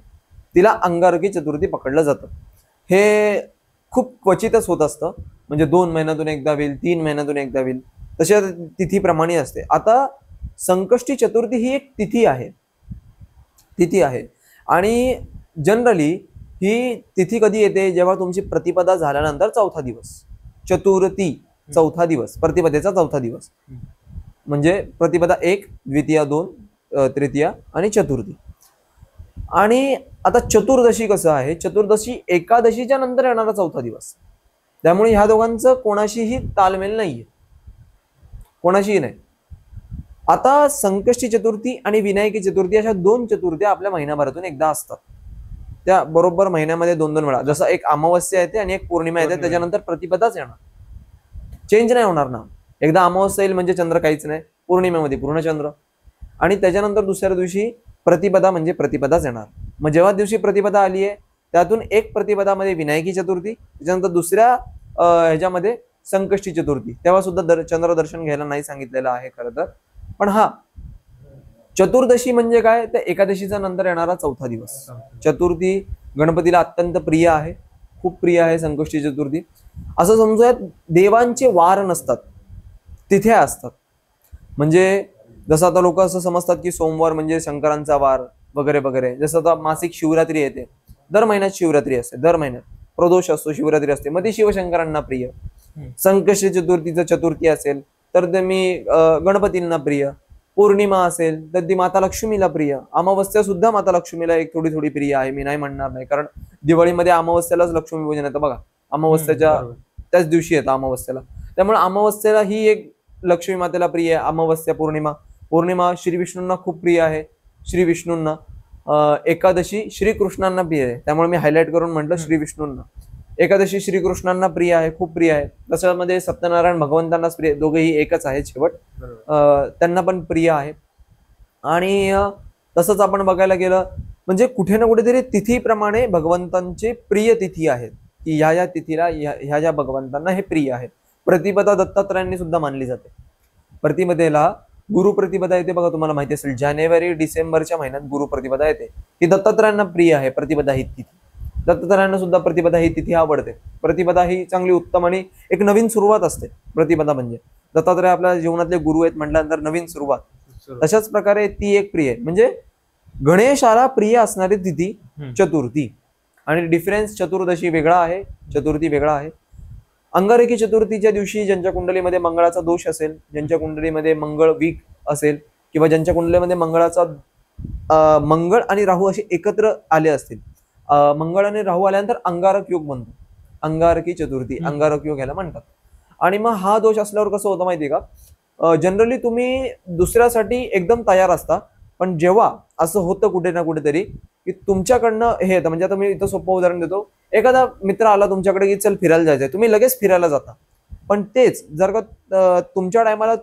तिला अंगारकी चतुर्थी पकडलं जातं. हे खूप क्वचितच होत असतं, म्हणजे 2 महिन्यातून एकदा होईल, 3 महिन्यातून एकदा होईल, तशा तिथीप्रमाणे असते. आता संकष्टी चतुर्थी ही एक तिथी आहे आणि जनरली ही तिथी कधी येते? जेव्हा तुमची प्रतिपदा झाल्यानंतर 4था दिवस. चतुर्थी 4था दिवस, प्रतिपदेचा 4था दिवस. म्हणजे प्रतिपदा 1, द्वितीया 2, तृतीया आणि चतुर्थी. आणि आता चतुर्दशी कसं आहे? चतुर्दशी एकादशीच्या नंतर येणारा 4था दिवस. त्यामुळे ह्या दोघांचं कोणाशीही तालमेल नाहीये, कोणाशीही नाही. आता संकष्टी चतुर्थी आणि विनायकी चतुर्थी अशा 2 चतुर्थ्या आपल्या महिन्याभरातून एकदा असतात. त्या बरोबर महिन्यामध्ये 2-2 वेळा, जसं एक अमावस्या येते आणि एक पौर्णिमा येते, त्याच्यानंतर प्रतिपदाच येणार, चेंज नाही होणार ना. एकदा अमावस्या येईल म्हणजे चंद्र काहीच नाही, पौर्णिमेमध्ये पूर्ण चंद्र, आणि त्याच्यानंतर दुसऱ्या दिवशी प्रतिपदा म्हणजे प्रतिपदाच येणार. मग जेव्हा दिवशी प्रतिपदा आली आहे त्यातून एक प्रतिपदामध्ये विनायकी चतुर्थी, त्याच्यानंतर दुसऱ्या ह्याच्यामध्ये संकष्टी चतुर्थी, तेव्हा सुद्धा चंद्रदर्शन घ्यायला नाही सांगितलेलं आहे खरं तर. पण हा चतुर्दशी म्हणजे काय? तर एकादशीचा नंतर येणारा 4था दिवस. चतुर्थी गणपतीला अत्यंत प्रिय आहे, खूप प्रिय आहे संकष्टी चतुर्थी. असं समजूयात देवांचे वार नसतात, तिथ्या असतात. म्हणजे जसं आता लोक असं समजतात की सोमवार म्हणजे शंकरांचा वार वगैरे वगैरे. जसं आता मासिक शिवरात्री येते, दर महिन्यात शिवरात्री असते, दर महिन्यात प्रदोष असतो, शिवरात्री असते, मग ती शिवशंकरांना प्रिय. संकष्टी चतुर्थीचं चतुर्थी असेल तर ते मी गणपतींना प्रिय. पौर्णिमा असेल तर ती माता लक्ष्मीला प्रिय. अमावस्या सुद्धा माता लक्ष्मीला एक थोडी थोडी प्रिय आहे, मी नाही म्हणणार नाही, कारण दिवाळीमध्ये अमावस्यालाच लक्ष्मी पूजन येतं बघा, अमावस्याच्या त्याच दिवशी येतं अमावस्याला. त्यामुळे अमावस्याला ही एक लक्ष्मी मातेला प्रिय आहे. अमावस्या, पौर्णिमा श्री विष्णूंना खूप प्रिय आहे, श्री विष्णूंना. एकादशी श्रीकृष्णांना प्रिय आहे, त्यामुळे मी हायलाइट करून म्हटलं श्री विष्णूंना. एकादशी श्रीकृष्णांना प्रिय आहे, खूप प्रिय आहे. त्याच्यामध्ये सत्यनारायण भगवंतांनाच प्रिय, दोघेही एकच आहेत शेवट, त्यांना पण प्रिय आहे. आणि तसंच आपण बघायला गेलं म्हणजे कुठे ना कुठेतरी तिथीप्रमाणे भगवंतांचे प्रिय तिथी आहेत, की ह्या तिथीला ह्या ज्या भगवंतांना हे प्रिय आहे. प्रतिपदा दत्तात्रयांनी सुद्धा मानली जाते. प्रतिपदेला गुरुप्रतिपदा येते बघा, तुम्हाला माहिती असेल जानेवारी डिसेंबरच्या महिन्यात गुरुप्रतिपदा येते, ही दत्तात्रयांना प्रिय आहे. प्रतिपदा ही तिथी, दत्तात्रयांना सुद्धा प्रतिपदा ही तिथी आवडते. प्रतिपदा ही चांगली उत्तम आणि एक नवीन सुरुवात असते. प्रतिपदा म्हणजे दत्तात्रय आपल्या जीवनातले गुरु आहेत म्हटल्यानंतर नवीन सुरुवात, तशाच प्रकारे ती एक प्रिय आहे. म्हणजे गणेशाला प्रिय असणारी तिथी हम्म. चतुर्थी, आणि डिफरन्स चतुर्दशी वेगळा आहे, चतुर्थी वेगळा आहे. अंगारकी चतुर्थीच्या दिवशी ज्यांच्या कुंडलीमध्ये मंगळाचा दोष असेल, ज्यांच्या कुंडलीमध्ये मंगळ वीक असेल, किंवा ज्यांच्या कुंडलीमध्ये मंगळ आणि राहू असे एकत्र आले असतील, मंगळ आणि राहू आल्यानंतर अंगारक योग बनतो. अंगारकी चतुर्थी, अंगारक योग ह्याला म्हणतात. आणि मग हा दोष असल्यावर कसं होतं माहितीये का, जनरली तुम्ही दुसऱ्यासाठी एकदम तयार असता, पण जेव्हा असं होतं कुठे ना कुठेतरी की तुमच्याकडनं हे येतं, म्हणजे आता मी इथं सोपं उदाहरण देतो, एखादा मित्र आला तुमच्याकडे की चल फिरायला जायचंय, तुम्ही लगेच फिरायला जाता. पण तेच जर का तुमच्या टायमाला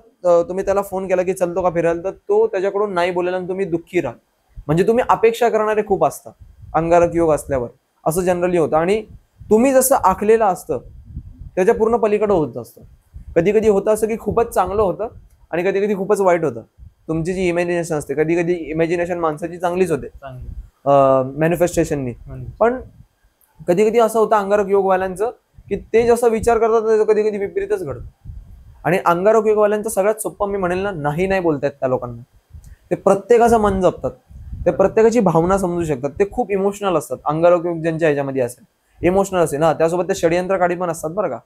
तुम्ही त्याला फोन केला की चलतो का फिरायला, तर तो त्याच्याकडून नाही बोलला आणि तुम्ही दुःखी राहाल. म्हणजे तुम्ही अपेक्षा करणारे खूप असता अंगारक योग असल्यावर, असं जनरली होतं. आणि तुम्ही जसं आखलेलं असतं त्याच्या पूर्ण पलीकडे होत असतं. कधी कधी होतं असं की खूपच चांगलं होतं आणि कधी कधी खूपच वाईट होतं. तुमची जी इमॅजिनेशन असते, कधी कधी इमॅजिनेशन माणसाची चांगलीच होते मॅनिफेस्टेशननी, पण कधी कधी असं होतं अंगारक योगवाल्यांचं की ते जसा विचार करतात त्याचं कधी कधी विपरीतच घडतं. आणि अंगारक योगवाल्यांचं सगळ्यात सोपं मी म्हणेल ना, नाही नाही बोलतायत त्या लोकांना. ते प्रत्येकाचं मन जपतात, ते प्रत्येकाची भावना समजू शकतात, ते खूप इमोशनल असतात. अंगारक योग ज्यांच्या ह्याच्यामध्ये असेल, इमोशनल असेल ना, त्यासोबत ते षडयंत्रकारी पण असतात बरं का,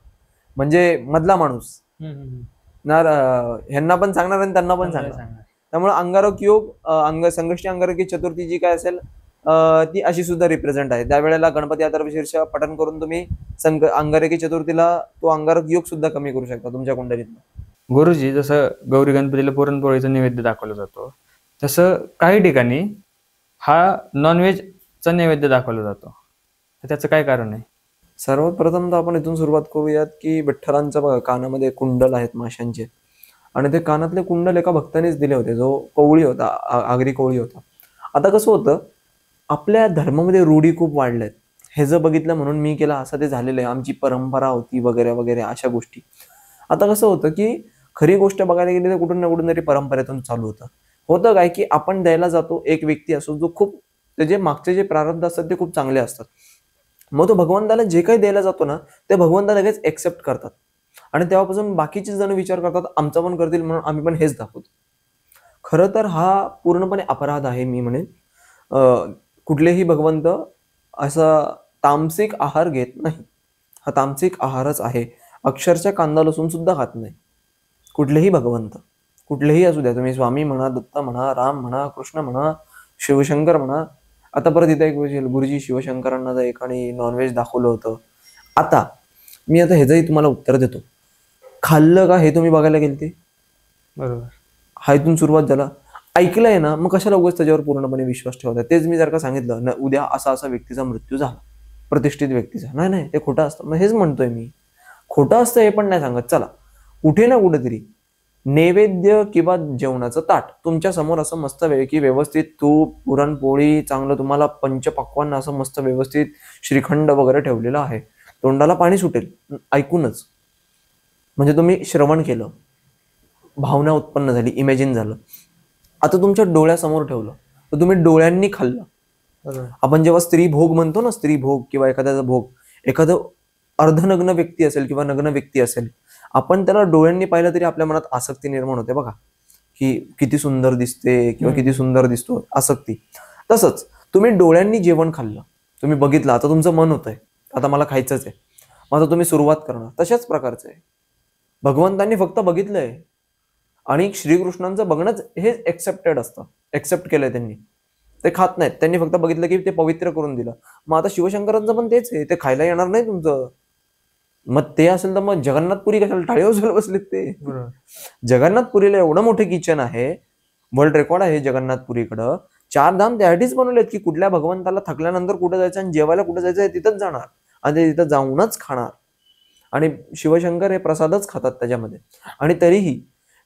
म्हणजे मधला माणूस ना, ह्यांना पण सांगणार आणि त्यांना पण सांगणार. त्यामुळे अंगारक योग, संकष्टी अंगारकी चतुर्थी जी काय असेल ती अशी सुद्धा रिप्रेझेंट आहे. त्यावेळेला गणपती अथर्वशीर्ष पठण करून तुम्ही अंगारकी चतुर्थीला तो अंगारक योग सुद्धा कमी करू शकता तुमच्या कुंडलीतनं. गुरुजी, जसं गौरी गणपतीला पुरणपोळीचा नैवेद्य दाखवला जातो, तसं काही ठिकाणी हा नॉनव्हेजचा नैवेद्य दाखवला जातो, तर त्याचं काय कारण आहे? सर्वात प्रथम तर आपण इथून सुरुवात करूयात की विठ्ठलांच्या बघा कानामध्ये कुंडल आहेत माशांचे, आणि ते कानातले कुंडल एका भक्तानेच दिले होते, जो कोवळी होता, आगरी कोवळी होता. आता कसं होतं, आपल्या धर्मामध्ये रूढी खूप वाढल्यात. हे जर बघितलं म्हणून मी केलं असं ते झालेलं आहे, आमची परंपरा होती वगैरे वगैरे अशा गोष्टी. आता कसं होतं की खरी गोष्ट बघायला गेली तर कुठून ना कुठून तरी परंपरेतून चालू होतं काय की आपण द्यायला जातो, एक व्यक्ती असो जो खूप त्याचे मागचे जे प्रारब्ध असतात ते खूप चांगले असतात. मग तो भगवंताला जे काही द्यायला जातो ना, ते भगवंता लगेच एक्सेप्ट करतात, आणि तेव्हापासून बाकीचे जण विचार करतात आमचा पण करतील म्हणून आम्ही पण हेच दाखवतो. खरं तर हा पूर्णपणे अपराध आहे मी म्हणेन. कुठलेही भगवंत असा तामसिक आहार घेत नाही, हा तामसिक आहारच आहे. अक्षरशः कांदा लसूण सुद्धा खात नाही कुठलेही भगवंत, कुठलेही असू द्या, तुम्ही स्वामी म्हणा, दत्त म्हणा, राम म्हणा, कृष्ण म्हणा, शिवशंकर म्हणा. आता परत इथे एक गुरुजी शिवशंकरांना एकाने नॉनव्हेज दाखवलं होतं. आता मी ह्याचंही तुम्हाला उत्तर देतो. खाल्लं का हे तुम्ही बघायला गेलते, बरोबर, हा इथून सुरुवात झाला. ऐकलंय ना, मग कशाला उगाच त्याच्यावर पूर्णपणे विश्वास ठेवता. तेच मी जर का सांगितलं उद्या असा असा व्यक्तीचा मृत्यू झाला, प्रतिष्ठित व्यक्तीचा, नाही नाही ते खोटं असतं, मग हेच म्हणतोय मी, खोटं असतं हे पण नाही सांगत. चला, कुठे ना कुठेतरी नैवेद्य किंवा जेवणाचं ताट तुमच्या समोर असं मस्त की व्यवस्थित तूप, पुरणपोळी, चांगलं तुम्हाला पंचपक्वान्न असं मस्त व्यवस्थित श्रीखंड वगैरे ठेवलेलं आहे. तोंडाला पाणी सुटेल ऐकूनच, म्हणजे तुम्ही श्रवण केलं, भावना उत्पन्न झाली, इमॅजिन झालं. आता तुमच्या डोळ्यासमोर ठेवलं तर तुम्ही डोळ्यांनी खाल्लं. बरोबर. आपण जेव्हा स्त्री भोग म्हणतो ना, स्त्री भोग किंवा एखाद्याचा भोग, एखादं अर्धनग्न व्यक्ती असेल किंवा नग्न व्यक्ती असेल, आपण त्याला डोळ्यांनी पाहिलं तरी आपल्या मनात आसक्ती निर्माण होते बघा, की किती सुंदर दिसते किंवा किती सुंदर दिसतो, आसक्ती. तसंच तुम्ही डोळ्यांनी जेवण खाल्लं, तुम्ही बघितलं, आता तुमचं मन होतंय आता मला खायचंच आहे, मग आता तुम्ही सुरुवात करणार. तशाच प्रकारचं आहे, भगवंतांनी फक्त बघितलंय आणि श्रीकृष्णांचं बघणंच हे एक्सेप्टेड असतं, एक्सेप्ट केलंय त्यांनी. ते खात नाहीत, त्यांनी फक्त बघितलं की ते पवित्र करून दिलं. मग आता शिवशंकरांचं पण तेच आहे, ते खायला येणार नाही तुमचं. मग ते असेल तर मग जगन्नाथपुरी कशाला टाळी वाजवायला बसलेत ते. बरोबर. जगन्नाथपुरीला एवढं मोठं किचन आहे, वर्ल्ड रेकॉर्ड आहे जगन्नाथपुरीकडं. 4 धाम त्यासाठीच बनवलेत की कुठल्या भगवंताला थकल्यानंतर कुठं जायचं आणि जेवायला कुठं जायचं आहे तिथंच जाणार आणि ते तिथं जाऊनच खाणार. आणि शिवशंकर हे प्रसादच खातात त्याच्यामध्ये. आणि तरीही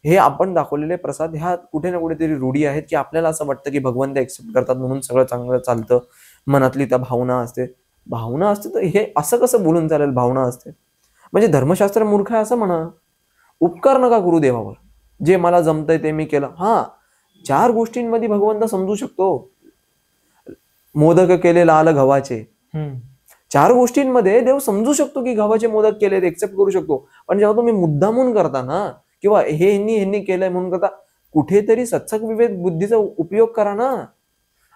हे आपण दाखवलेले प्रसाद ह्या कुठे ना कुठेतरी रूढी आहेत की आपल्याला असं वाटतं की भगवंत एक्सेप्ट करतात म्हणून सगळं चांगलं चालतं. मनातली त्या भावना असते, भावना असते तर हे असं कसं बोलून चालेल, भावना असते म्हणजे धर्मशास्त्र मूर्ख आहे असं म्हणा. उपकार नका करू देवावर, जे मला जमतंय ते मी केलं. हा, 4 गोष्टींमध्ये भगवंत समजू शकतो. मोदक केले लाल गव्हाचे, 4 गोष्टींमध्ये देव समजू शकतो की गव्हाचे मोदक केले, एक्सेप्ट करू शकतो. पण जेव्हा तुम्ही मुद्दामून करता ना, किंवा हे ह्यांनी केलंय म्हणून करता, कुठेतरी सत्सक विवेक बुद्धीचा उपयोग करा ना.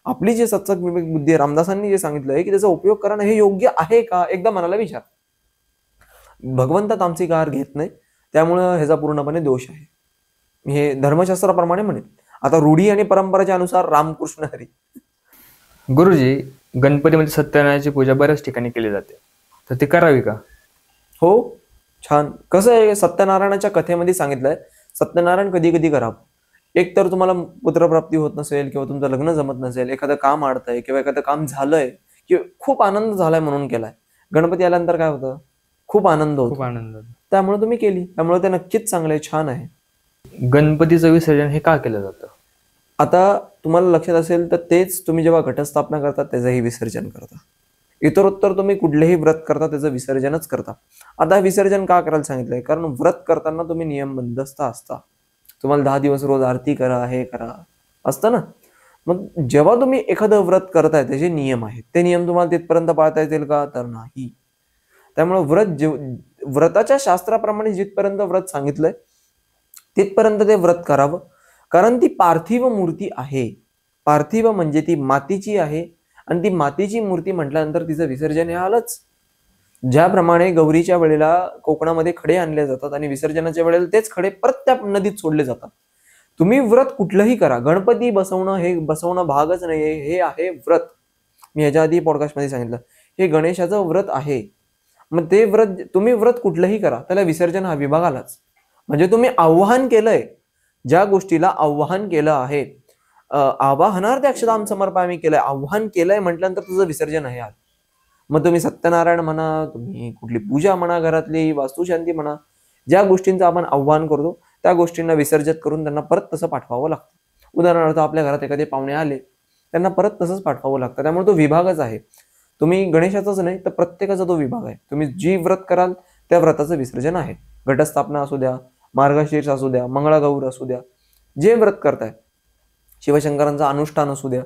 आपली जे सत्सक विवेक बुद्धी आहे, रामदासांनी जे सांगितलंय की त्याचा उपयोग करणं हे योग्य आहे का, एकदा मनाला विचार. भगवंत तामसिक आहार घेत नाही, त्यामुळं ह्याचा पूर्णपणे दोष आहे, मी हे धर्मशास्त्राप्रमाणे म्हणेन. आता रूढी आणि परंपरेच्या अनुसार रामकृष्ण हरी. गुरुजी, गणपतीमध्ये सत्यनारायणाची पूजा बऱ्याच ठिकाणी केली जाते, तर ती करावी का? हो, छान. कसं आहे, सत्यनारायणाच्या कथेमध्ये सांगितलंय सत्यनारायण कधी कधी करावं. एक तर तुम्हाला पुत्रप्राप्ती होत नसेल, किंवा तुमचं लग्न जमत नसेल, एखादं काम अडतंय, किंवा एखादं काम झालंय, किंवा खूप आनंद झालाय म्हणून केलाय. गणपती आल्यानंतर काय होतं, खूप आनंद होतो, खूप आनंद होतो. त्यामुळे तुम्ही केली, त्यामुळे ते नक्कीच चांगलं आहे, छान आहे. गणपतीचं विसर्जन हे का केलं जातं? आता तुम्हाला लक्षात असेल तर तेच तुम्ही जेव्हा घटस्थापना करता त्याचंही विसर्जन करता. इतरोत्तर तुम्ही कुठलेही व्रत करता त्याचं विसर्जनच करता. आता विसर्जन का करायला सांगितलंय, कारण व्रत करताना तुम्ही नियमबद्धस्थ असता. तुम्हाला 10 दिवस रोज आरती करा, हे करा असतं ना. मग जेव्हा तुम्ही एखादं व्रत करताय त्याचे नियम आहेत, ते नियम तुम्हाला तिथपर्यंत पाळता येतील का, तर नाही. त्यामुळे व्रताच्या शास्त्राप्रमाणे जिथपर्यंत व्रत सांगितलंय तिथपर्यंत ते व्रत करावं. कारण ती पार्थिव मूर्ती आहे, पार्थिव म्हणजे ती मातीची आहे, आणि ती मातीची मूर्ती म्हटल्यानंतर तिचं विसर्जन हे आलंच. ज्याप्रमाणे गौरीच्या वेळेला कोकणामध्ये खडे आणले जातात आणि विसर्जनाच्या वेळेला तेच खडे परत त्या नदीत सोडले जातात. तुम्ही व्रत कुठलंही करा, गणपती बसवणं हे बसवणं भागच नाहीये, हे आहे व्रत. मी ह्याच्या आधी पॉडकास्टमध्ये सांगितलं, हे गणेशाचं व्रत आहे. मग ते व्रत तुम्ही व्रत कुठलंही करा, त्याला विसर्जन हा विभाग आलाच. म्हणजे तुम्ही आव्हान केलंय, ज्या गोष्टीला आव्हान केलं आहे, आवाहनार्थ अक्षदाम समर्पयामी केलंय, आव्हान केलंय म्हटल्यानंतर तुझं विसर्जन आहे. मग तुम्ही सत्यनारायण म्हणा, तुम्ही कुठली पूजा म्हणा, घरातली वास्तुशांती म्हणा, ज्या गोष्टींचं आपण आव्हान करतो त्या गोष्टींना विसर्जित करून त्यांना परत तसं पाठवावं लागतं. उदाहरणार्थ आपल्या घरात एखादे पाहुणे आले, त्यांना परत तसंच पाठवावं लागतं. त्यामुळे तो विभागच आहे. तुम्ही गणेशाचाच नाही तर प्रत्येकाचा तो विभाग आहे. तुम्ही जी व्रत कराल त्या व्रताचं विसर्जन आहे. घटस्थापना असू द्या, मार्गशीर्ष असू द्या, मंगळागौर असू द्या, जे व्रत करताय, शिवशंकरांचं अनुष्ठान असू द्या,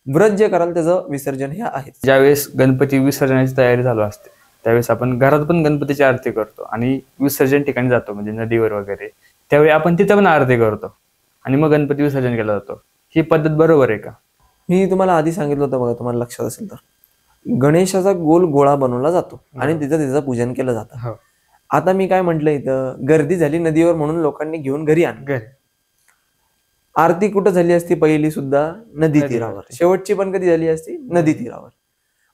व्रत जे कराल त्याचं विसर्जन हे आहे. ज्यावेळेस गणपती विसर्जनाची तयारी चालू असते त्यावेळेस आपण घरात पण गणपतीची आरती करतो आणि विसर्जन ठिकाणी जातो, म्हणजे नदीवर वगैरे, त्यावेळी आपण तिथं पण आरती करतो आणि मग गणपती विसर्जन केलं जातो. ही पद्धत बरोबर आहे का? मी तुम्हाला आधी सांगितलं होतं बघा, तुम्हाला लक्षात असेल तर, गणेशाचा गोल गोळा बनवला जातो आणि तिथं त्याचं पूजन केलं जातं. आता मी काय म्हटलं, इथं गर्दी झाली नदीवर म्हणून लोकांनी घेऊन घरी आणलं. आरती कुठं झाली असती, पहिली सुद्धा नदी तीरावर, शेवटची पण कधी झाली असती, नदी तीरावर.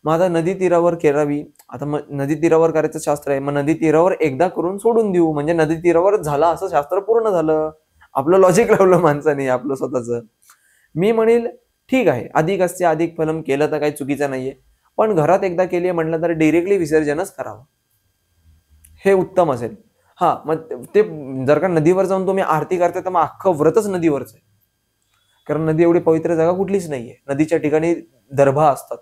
मग आता नदी तीरावर करावी, आता मग नदी तीरावर करायचं शास्त्र आहे, मग नदी तीरावर एकदा करून सोडून देऊ, म्हणजे नदी तीरावर झालं असं शास्त्र पूर्ण झालं. आपलं लॉजिक लावलं माणसाने आपलं स्वतःच. मी म्हणेल ठीक आहे, अधिक असते अधिक फलम, केलं तर काही चुकीचं नाहीये, पण घरात एकदा केली म्हटलं तर डिरेक्टली विसर्जनच करावं, हे उत्तम असेल. हा, मग ते जर का नदीवर जाऊन तुम्ही आरती करताय तर मग अख्खं व्रतच नदीवरच आहे, कारण नदी एवढी पवित्र जागा कुठलीच नाहीये. नदीच्या ठिकाणी दर्भा असतात,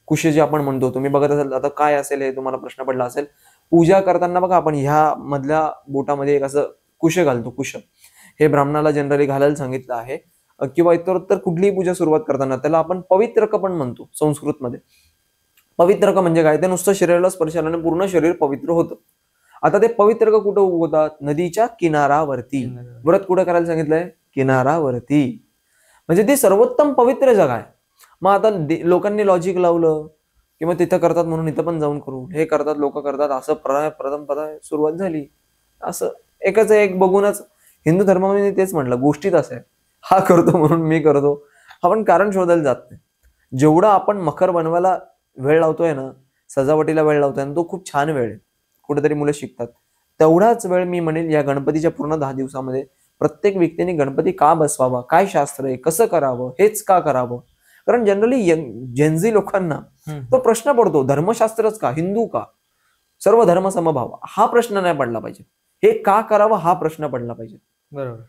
कुश जे आपण म्हणतो, तुम्ही बघत असाल. आता काय असेल हे तुम्हाला प्रश्न पडला असेल, पूजा करताना बघा आपण ह्या मधल्या बोटामध्ये एक असं कुश घालतो. कुश हे ब्राह्मणाला जनरली घालायला सांगितलं आहे, किंवा इतरत्र कुठलीही पूजा सुरुवात करताना त्याला आपण पवित्रक पण म्हणतो संस्कृतमध्ये. पवित्रक म्हणजे काय, ते नुसतं शरीराला स्पर्श आल्याने पूर्ण शरीर पवित्र होतं. आता ते पवित्रक कुठं उगवतात, नदीच्या किनारावरती. व्रत कुठं करायला सांगितलंय, किनारावरती, म्हणजे ती सर्वोत्तम पवित्र जागा आहे. मग आता लोकांनी लॉजिक लावलं की मग तिथं करतात म्हणून इथं पण जाऊन करू, हे करतात लोक करतात, असं प्रथम सुरुवात झाली. असं एकच एक बघूनच हिंदू धर्मामध्ये तेच म्हटलं, गोष्टीत असं आहे, हा करतो म्हणून मी करतो, आपण कारण शोधायला जात नाही. जेवढा आपण मखर बनवायला वेळ लावतोय ना, सजावटीला वेळ लावतोय ना, तो खूप छान वेळ आहे, कुठेतरी मुलं शिकतात. तेवढाच वेळ मी म्हणेल या गणपतीच्या पूर्ण 10 दिवसामध्ये प्रत्येक व्यक्तीने गणपती का बसवावा, काय शास्त्र आहे, कसं करावं, हेच का करावं. कारण जनरली जेनझी लोकांना तो प्रश्न पडतो, धर्मशास्त्रच का, हिंदू का, सर्व धर्म समभाव, हा प्रश्न नाही पडला पाहिजे. हे का करावं हा प्रश्न पडला पाहिजे. बरोबर.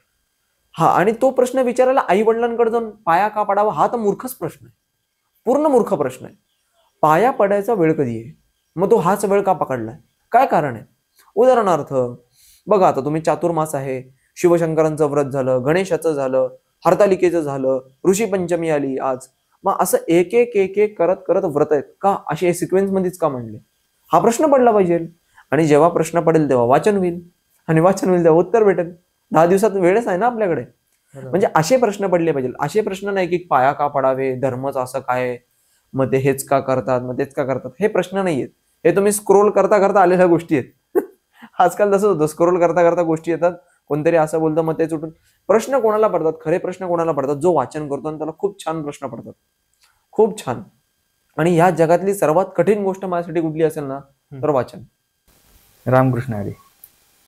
हा, आणि तो प्रश्न विचारायला आई वडिलांकडे जाऊन पाया का पडावा, हा तर मूर्खच प्रश्न आहे, पूर्ण मूर्ख प्रश्न आहे. पाया पडायचा वेळ कधी आहे, मग तो हाच वेळ का पकडलाय, काय कारण आहे. उदाहरणार्थ बघा, आता तुम्ही चातुर्मास आहे, शिवशंकरांचं व्रत झालं, गणेशाचं झालं, हरतालिकेचं झालं, ऋषी पंचमी आली आज, मग असं एक एक एक एक करत करत व्रत आहेत का, असे सिक्वेन्स मध्येच का म्हणले, हा प्रश्न पडला पाहिजे. आणि जेव्हा प्रश्न पडेल तेव्हा वाचन होईल, आणि वाचन होईल तेव्हा उत्तर भेटेल. 10 दिवसात वेळच आहे ना आपल्याकडे. म्हणजे असे प्रश्न पडले पाहिजे. असे प्रश्न नाही की पाया का पडावे, धर्मच असं काय, मग ते हेच का करतात, मग तेच का करतात, हे प्रश्न नाही आहेत. हे तुम्ही स्क्रोल करता करता आलेल्या गोष्टी आहेत. आजकाल तसंच होतं, स्क्रोल करता करता गोष्टी येतात, कोणतरी असं बोलतं मग ते उठून. प्रश्न कोणाला पडतात, खरे प्रश्न कोणाला पडतात, जो वाचन करतो आणि त्याला खूप छान प्रश्न पडतात, खूप छान. आणि या जगातली सर्वात कठीण गोष्ट माझ्यासाठी कुठली असेल ना, तर वाचन. रामकृष्ण हरी.